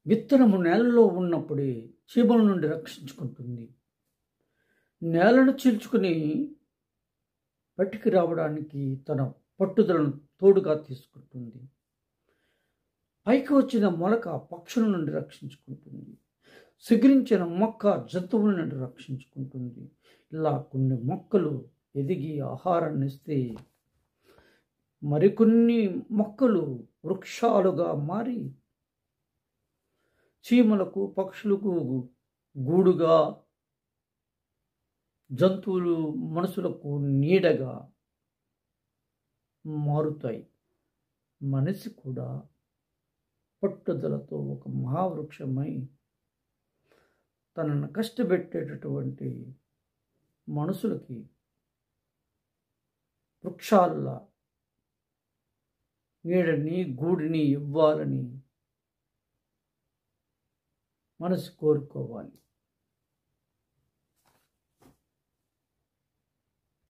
విత్తనము నేలలో ఉన్నప్పుడే చీమల నుండి రక్షించుకుంటుంది. నేలను చీల్చుకుని పట్టుకు రావడానికి తన పట్టుదలను తోడుగా తీసుకుంటుంది. పైకి వచ్చిన మొలక పక్షుల నుండి రక్షించుకుంటుంది. చిగురించిన మొక్క జంతువుల నుండి రక్షించుకుంటుంది. ఇలా కొన్ని మొక్కలు ఎదిగి ఆహారాన్ని ఇస్తే మరికొన్ని మొక్కలు వృక్షాలుగా మారి చీమలకు, పక్షులకు గూడుగా, జంతువులు, మనుషులకు నీడగా మారుతాయి. మనిషి కూడా పట్టుదలతో ఒక మహావృక్షమై తనను కష్టపెట్టేటటువంటి మనుషులకి వృక్షాల నీడని, గూడిని ఇవ్వాలని మనసు కోరుకోవాలి.